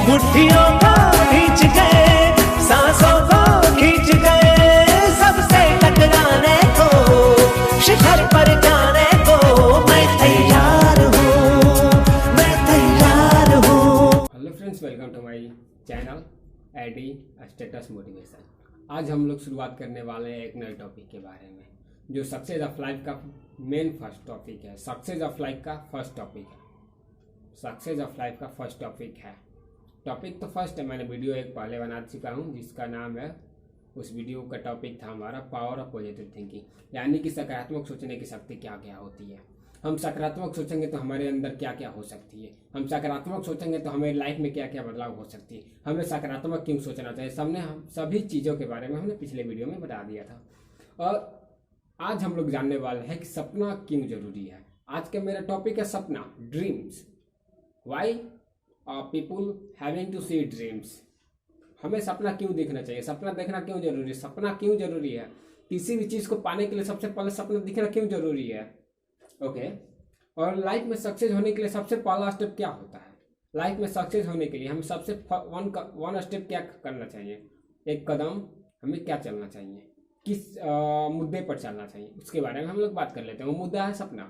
मुट्ठियों को खींच गए, सांसों को खींच गए, सबसे टकराने को, शिखर पर जाने को मैं तैयार हूँ, मैं तैयार हूँ। Hello friends, welcome to my channel AD status motivation. आज हम लोग शुरुआत करने वाले हैं एक नए टॉपिक के बारे में, जो सक्सेस ऑफ लाइफ का मेन फर्स्ट टॉपिक है। सक्सेस ऑफ लाइफ का फर्स्ट टॉपिक है। सक्सेस ऑफ लाइफ का फर्स्ट टॉपिक है। टॉपिक तो फर्स्ट है, मैंने वीडियो एक पहले बना चुका हूँ जिसका नाम है, उस वीडियो का टॉपिक था हमारा पावर ऑफ पॉजिटिव थिंकिंग, यानी कि सकारात्मक सोचने की शक्ति क्या क्या होती है। हम सकारात्मक सोचेंगे तो हमारे अंदर क्या क्या हो सकती है, हम सकारात्मक सोचेंगे तो हमें लाइफ में क्या क्या बदलाव हो सकती है, हमें सकारात्मक क्यों सोचना चाहिए। हम सभी चीज़ों के बारे में हमने पिछले वीडियो में बता दिया था। और आज हम लोग जानने वाले हैं कि सपना क्यों जरूरी है। आज का मेरा टॉपिक है सपना, dreams. Why people having to see dreams. हमें सपना क्यों देखना चाहिए, सपना देखना क्यों जरूरी है, सपना क्यों जरूरी है। किसी भी चीज़ को पाने के लिए सबसे पहले सपना दिखना क्यों जरूरी है। ओके। और लाइफ में सक्सेस होने के लिए सबसे पहला स्टेप क्या होता है। लाइफ में सक्सेस होने के लिए हम सबसे वन स्टेप क्या करना चाहिए, एक कदम हमें क्या चलना चाहिए, किस मुद्दे पर चलना चाहिए, उसके बारे में हम लोग बात कर लेते हैं। वो मुद्दा है सपना।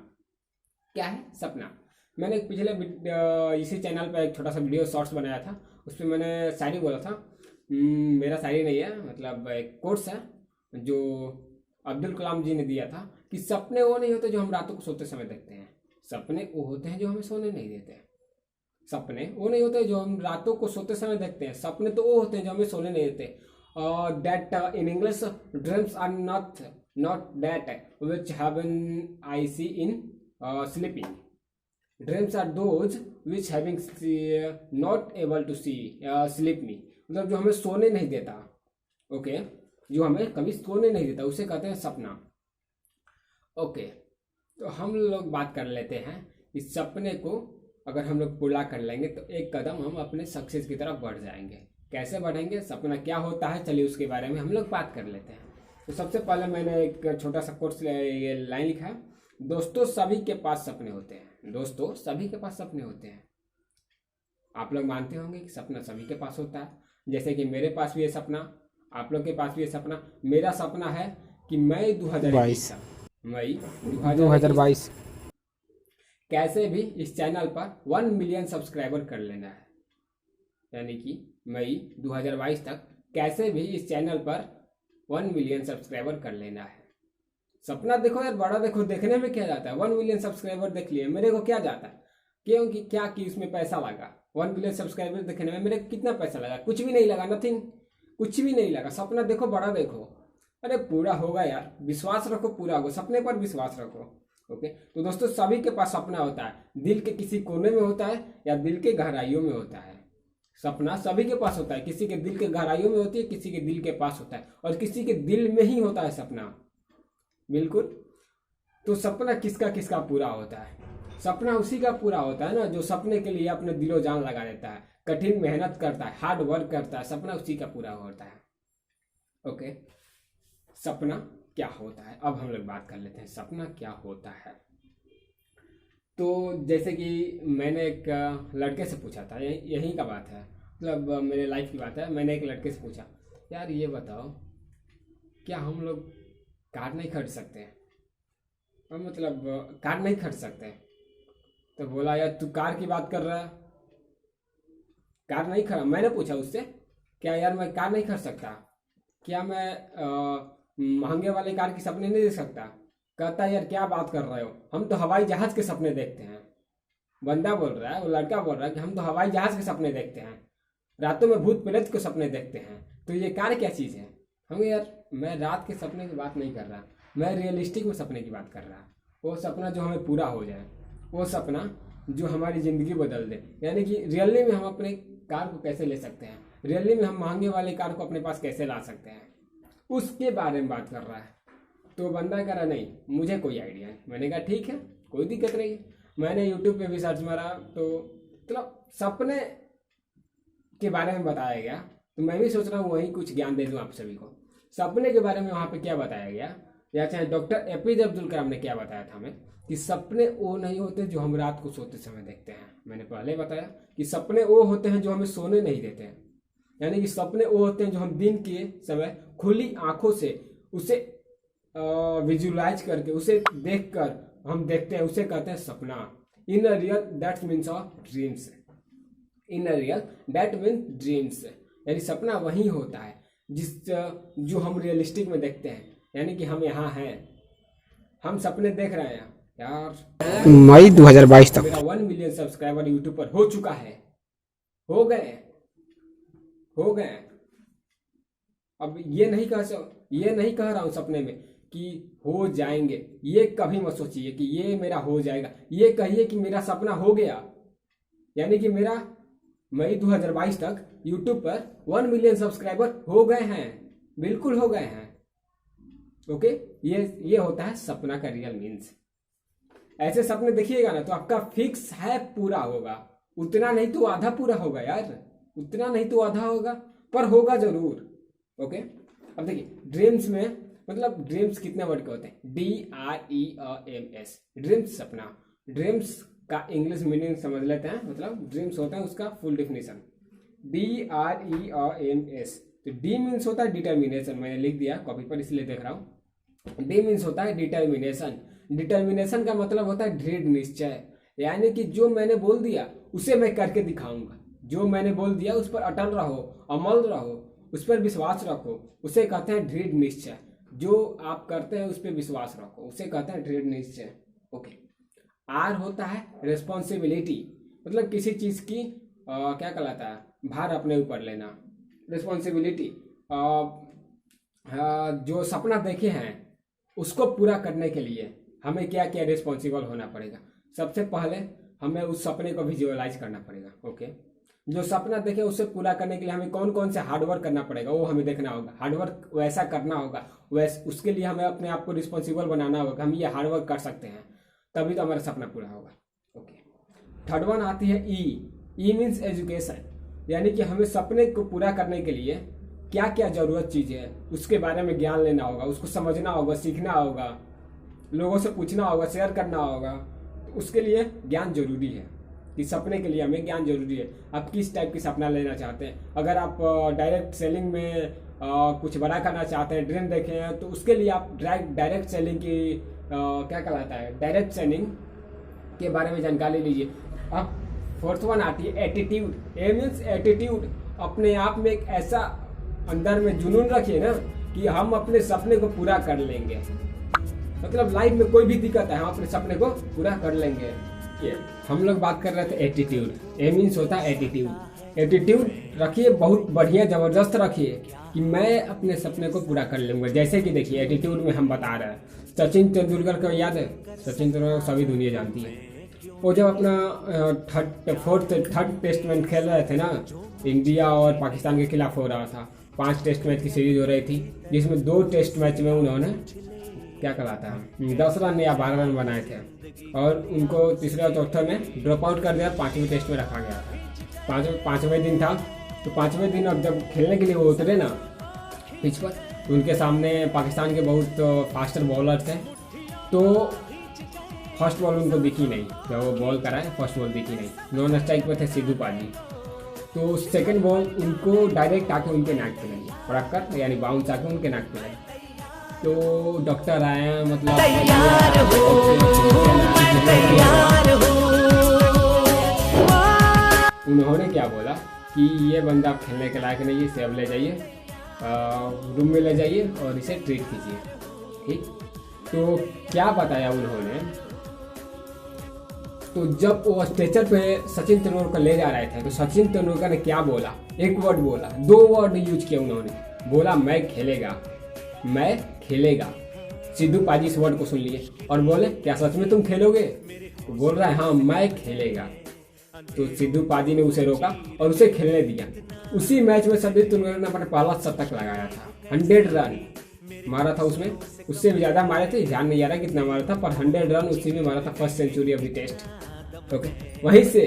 क्या है सपना। मैंने पिछले इसी चैनल पर एक छोटा सा वीडियो शॉर्ट्स बनाया था, उस पर मैंने शायरी बोला था। मेरा शायरी नहीं है, मतलब एक कोट्स है जो अब्दुल कलाम जी ने दिया था कि सपने वो नहीं होते जो हम रातों को सोते समय देखते हैं, सपने वो होते हैं जो हमें सोने नहीं देते। सपने वो नहीं होते जो हम रातों को सोते समय देखते हैं, सपने तो वो होते हैं जो हमें सोने नहीं देते। That in English, dreams are not that which happen I see in sleeping. Dreams are those which having not able to see sleep me, मतलब जो हमें सोने नहीं देता। ओके, जो हमें कभी सोने नहीं देता उसे कहते हैं सपना। ओके, तो हम लोग बात कर लेते हैं इस सपने को अगर हम लोग पूरा कर लेंगे तो एक कदम हम अपने सक्सेस की तरफ बढ़ जाएंगे। कैसे बढ़ेंगे, सपना क्या होता है, चलिए उसके बारे में हम लोग बात कर लेते हैं। तो सबसे पहले मैंने एक छोटा सा कोट्स ये लाइन लिखा है, दोस्तों सभी के पास सपने होते हैं। दोस्तों सभी के पास सपने होते हैं। आप लोग मानते होंगे कि सपना सभी के पास होता है। जैसे कि मेरे पास भी ये सपना, आप लोग के पास भी ये सपना। मेरा सपना है कि मई 2022 कैसे भी इस चैनल पर 1 मिलियन सब्सक्राइबर कर लेना है, यानी कि मई 2022 तक कैसे भी इस चैनल पर 1 मिलियन सब्सक्राइबर कर लेना है। सपना देखो यार, बड़ा देखो, देखने में क्या जाता है। 1 मिलियन सब्सक्राइबर देख लिए, मेरे को क्या जाता है, क्योंकि क्या कि उसमें पैसा लगा। 1 मिलियन सब्सक्राइबर देखने में मेरे को कितना पैसा लगा, कुछ भी नहीं लगा, नथिंग, कुछ भी नहीं लगा। सपना देखो, बड़ा देखो, अरे पूरा होगा यार, विश्वास रखो, पूरा होगा, सपने पर विश्वास रखो। ओके, तो दोस्तों सभी के पास सपना होता है, दिल के किसी कोने में होता है या दिल के गहराइयों में होता है। सपना सभी के पास होता है, किसी के दिल के गहराइयों में होती है, किसी के दिल के पास होता है, और किसी के दिल में ही होता है सपना। बिल्कुल। तो सपना किसका किसका पूरा होता है, सपना उसी का पूरा होता है ना जो सपने के लिए अपने दिलो जान लगा देता है, कठिन मेहनत करता है, हार्ड वर्क करता है, सपना उसी का पूरा होता है। ओके, सपना क्या होता है, अब हम लोग बात कर लेते हैं सपना क्या होता है। तो जैसे कि मैंने एक लड़के से पूछा था, यही का बात है, मतलब मेरे लाइफ की बात है। मैंने एक लड़के से पूछा, यार ये बताओ क्या हम लोग कार नहीं खरीद सकते हैं, मतलब कार नहीं खरीद सकते। तो बोला, यार तू कार की बात कर रहा है, कार नहीं खरीद। मैंने पूछा उससे, क्या यार मैं कार नहीं खरीद सकता, क्या मैं महंगे वाले कार की सपने नहीं देख सकता। कहता है, यार क्या बात कर रहे हो, हम तो हवाई जहाज के सपने देखते हैं। बंदा बोल रहा है, वो लड़का बोल रहा है कि हम तो हवाई जहाज के सपने देखते हैं, रातों में भूत प्रेत के सपने देखते हैं, तो ये कार क्या चीज़ है। हम यार, मैं रात के सपने की बात नहीं कर रहा, मैं रियलिस्टिक में सपने की बात कर रहा। वो सपना जो हमें पूरा हो जाए, वो सपना जो हमारी ज़िंदगी बदल दे, यानी कि रियली में हम अपने कार को कैसे ले सकते हैं, रियली में हम महंगे वाले कार को अपने पास कैसे ला सकते हैं, उसके बारे में बात कर रहा है। तो बंदा कह रहा, नहीं मुझे कोई आइडिया नहीं। मैंने कहा ठीक है, कोई दिक्कत नहीं है। मैंने यूट्यूब पे भी सर्च मारा तो मतलब सपने के बारे में बताया गया, तो मैं भी सोच रहा हूँ वही कुछ ज्ञान दे दूँ आप सभी को। सपने के बारे में वहाँ पे क्या बताया गया या चाहे डॉक्टर एपीजे अब्दुल कलाम ने क्या बताया था हमें कि सपने वो नहीं होते जो हम रात को सोते समय देखते हैं। मैंने पहले बताया कि सपने वो होते हैं जो हमें सोने नहीं देते हैं, यानी कि सपने वो होते हैं जो हम दिन के समय खुली आंखों से उसे विजुलाइज करके उसे देखकर हम देखते हैं, उसे कहते हैं सपना। In a real that means dreams. In a real that means dreams, यानी सपना वही होता है जो हम रियलिस्टिक में देखते हैं, यानी कि हम यहाँ हैं, हम सपने देख रहे हैं यार। मई 2022 तक मेरा 1 मिलियन सब्सक्राइबर यूट्यूब पर हो चुका है, हो गए। अब ये नहीं कह रहा हूँ सपने में कि हो जाएंगे, ये कभी मत सोचिए कि ये मेरा हो जाएगा, ये कहिए कि मेरा सपना हो गया, यानी कि मेरा मई 2022 तक यूट्यूब पर 1 मिलियन सब्सक्राइबर हो गए हैं, बिल्कुल हो गए हैं। ओके, ये होता है सपना का रियल मीन्स। ऐसे सपने देखिएगा ना तो आपका फिक्स है पूरा होगा, उतना नहीं तो आधा पूरा होगा यार, उतना नहीं तो आधा होगा, पर होगा जरूर। ओके, अब देखिए ड्रीम्स में मतलब ड्रीम्स कितने वर्ड के होते हैं? DREAMS, ड्रीम्स सपना। ड्रीम्स का इंग्लिश मीनिंग समझ लेते हैं, मतलब ड्रीम्स होता है उसका फुल डेफिनेशन DREAMS। तो डी मीन्स होता है डिटर्मिनेशन, मैंने लिख दिया कॉपी पर इसलिए देख रहा हूँ। डी मीन्स होता है डिटर्मिनेशन। डिटर्मिनेशन का मतलब होता है दृढ़ निश्चय, यानी कि जो मैंने बोल दिया उसे मैं करके दिखाऊंगा, जो मैंने बोल दिया उस पर अटल रहो, अमल रहो, उस पर विश्वास रखो, उसे कहते हैं दृढ़ निश्चय। जो आप करते हैं उस पर विश्वास रखो, उसे कहते हैं दृढ़ निश्चय। ओके, आर होता है रिस्पॉन्सिबिलिटी, मतलब किसी चीज की क्या कहलाता है, भार अपने ऊपर लेना। रिस्पॉन्सिबिलिटी, जो सपना देखे हैं उसको पूरा करने के लिए हमें क्या क्या रिस्पॉन्सिबल होना पड़ेगा। सबसे पहले हमें उस सपने को विजुअलाइज करना पड़ेगा। ओके, जो सपना देखे उसे पूरा करने के लिए हमें कौन कौन से हार्डवर्क करना पड़ेगा वो हमें देखना होगा। हार्डवर्क वैसा करना होगा, उसके लिए हमें अपने आप को रिस्पॉन्सिबल बनाना होगा, हम ये हार्डवर्क कर सकते हैं, तभी तो हमारा सपना पूरा होगा। ओके, थर्ड वन आती है ई मीन्स एजुकेशन, यानी कि हमें सपने को पूरा करने के लिए क्या क्या जरूरत चीजें है उसके बारे में ज्ञान लेना होगा, उसको समझना होगा, सीखना होगा, लोगों से पूछना होगा, शेयर करना होगा। तो उसके लिए ज्ञान जरूरी है, कि सपने के लिए हमें ज्ञान जरूरी है। आप किस टाइप की सपना लेना चाहते हैं, अगर आप डायरेक्ट सेलिंग में कुछ बड़ा करना चाहते हैं, ड्रीम देखे हैं, तो उसके लिए आप डायरेक्ट सेलिंग की क्या कहलाता है, डायरेक्ट सेलिंग के बारे में जानकारी लीजिए। अब फोर्थ वन आती है एटीट्यूड। ए मीन्स एटीट्यूड, अपने आप में एक ऐसा अंदर में जुनून रखिए ना कि हम अपने सपने को पूरा कर लेंगे, मतलब लाइफ में कोई भी दिक्कत है हम अपने सपने को पूरा कर लेंगे। हम लोग बात कर रहे थे एटीट्यूड। ए मीन्स होता है एटीट्यूड। एटीट्यूड रखिए, बहुत बढ़िया जबरदस्त रखिए कि मैं अपने सपने को पूरा कर लूंगा। जैसे कि देखिए एटीट्यूड में हम बता रहे हैं, सचिन तेंदुलकर को याद है? सचिन तेंदुलकर सभी दुनिया जानती है। वो जब अपना थर्ड टेस्ट मैच खेल रहे थे ना, इंडिया और पाकिस्तान के खिलाफ हो रहा था, 5 टेस्ट मैच की सीरीज हो रही थी, जिसमें 2 टेस्ट मैच में उन्होंने क्या कहलाता है 10 रन या 12 रन बनाए थे, और उनको तीसरे और चौथे में ड्रॉप आउट कर दिया, 5वें टेस्ट में रखा गया था। 5वें दिन था, तो 5वें दिन अब जब खेलने के लिए वो उतरे ना पिच पर, तो उनके सामने पाकिस्तान के बहुत फास्टर बॉलर थे, तो फर्स्ट बॉल उनको दिखी नहीं, जब वो बॉल कराए फर्स्ट बॉल दिखी नहीं, नॉन स्ट्राइक पे थे सिद्धू पाजी, तो सेकंड बॉल उनको डायरेक्ट आके उनके नाक पे लगी, फड़क कर यानी बाउंस आके उनके नाक पे लगी। तो डॉक्टर आया, मतलब उन्होंने क्या बोला कि ये बंदा खेलने के लायक नहीं है, सेव ले जाइए, रूम में ले जाइए और इसे ट्रीट कीजिए। ठीक, तो क्या बताया उन्होंने, तो जब वो स्ट्रेचर पे सचिन तेंदुलकर को ले जा रहे थे, तो सचिन तेंदुलकर ने क्या बोला, एक वर्ड बोला, 2 वर्ड यूज किया उन्होंने, बोला मैं खेलेगा, मैं खेलेगा। सिद्धू पाजी इस वर्ड को सुन लिए और बोले क्या सच में तुम खेलोगे? तो बोल रहा है हाँ मैं खेलेगा। तो सिद्धू पाजी ने उसे रोका और उसे खेलने दिया। उसी मैच में सचिन तेंदुलकर ने अपना पहला शतक लगाया था, 100 रन मारा था उसमें, उससे भी ज्यादा मारे थे, ध्यान नहीं आ रहा कितना मारा था, पर 100 रन उसी में मारा था, first century of the test. Okay, वहीं से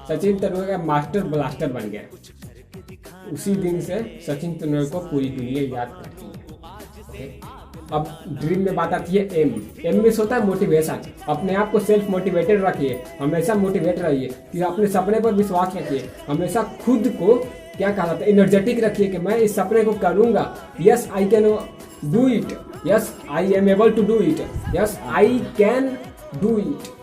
सचिन तेंदुलकर मास्टर ब्लास्टर बन गया। उसी दिन से सचिन तेंदुलकर को पूरी दुनिया याद करती है। ओके, अब ड्रीम में बात आती है एम। एम मीन्स होता है मोटिवेशन। अपने आप को सेल्फ मोटिवेटेड रखिए, हमेशा मोटिवेट रहिए कि अपने सपने पर विश्वास रखिए, हमेशा खुद को क्या कहा जाता है एनर्जेटिक रखिए कि मैं इस सपने को करूंगा। Yes I can do it, yes I am able to do it, yes I can do it.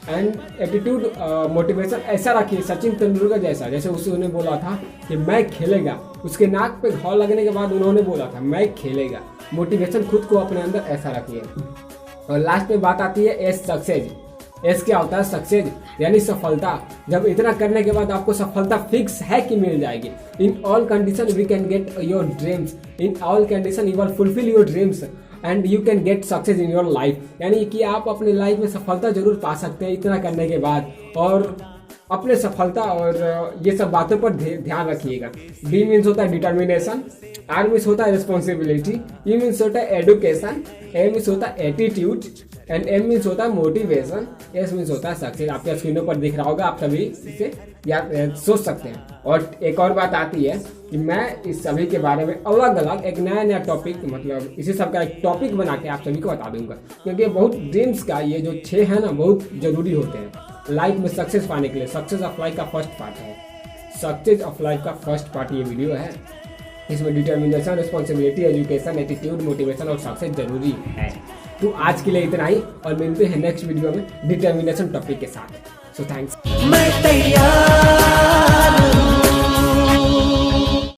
And attitude motivation ऐसा रखिए सचिन तेंदुलकर जैसा, जैसे उसने बोला था कि मैं खेलेगा, उसके नाक पे घाव लगने के बाद उन्होंने बोला था मैं खेलेगा। मोटिवेशन खुद को अपने अंदर ऐसा रखिए। और लास्ट में बात आती है एस सक्सेस। एस क्या होता है? सक्सेस यानी सफलता। जब इतना करने के बाद आपको सफलता फिक्स है कि मिल जाएगी। In all condition we can get your dreams, in all condition you will fulfil your dreams and you can get success in your life. यानी कि आप अपने लाइफ में सफलता जरूर पा सकते हैं इतना करने के बाद। और अपने सफलता और ये सब बातों पर ध्यान रखिएगा। डी मीन्स होता है डिटर्मिनेशन, आर मीन्स होता है रिस्पॉन्सिबिलिटी, ई मीन्स होता है एडुकेशन, ए मीन्स होता है एटीट्यूड एंड एम मीन्स होता है मोटिवेशन, एस मीन्स होता है सक्सेस। आपके स्क्रीनों पर दिख रहा होगा, आप सभी इसे सोच सकते हैं। और एक और बात आती है कि मैं इस सभी के बारे में अलग अलग एक नया टॉपिक, मतलब इसी सब का एक टॉपिक बना के आप सभी को बता दूंगा, क्योंकि बहुत ड्रीम्स का ये जो 6 है ना बहुत जरूरी होते हैं लाइफ में सक्सेस पाने के लिए। सक्सेस ऑफ लाइफ का फर्स्ट पार्ट है, सक्सेस ऑफ लाइफ का फर्स्ट पार्ट ये वीडियो है। इसमें determination, responsibility, education, attitude, motivation और सक्सेस जरूरी है। तो आज के लिए इतना ही और मिलते हैं नेक्स्ट वीडियो में डिटर्मिनेशन टॉपिक के साथ। So thanks. मैं तैयार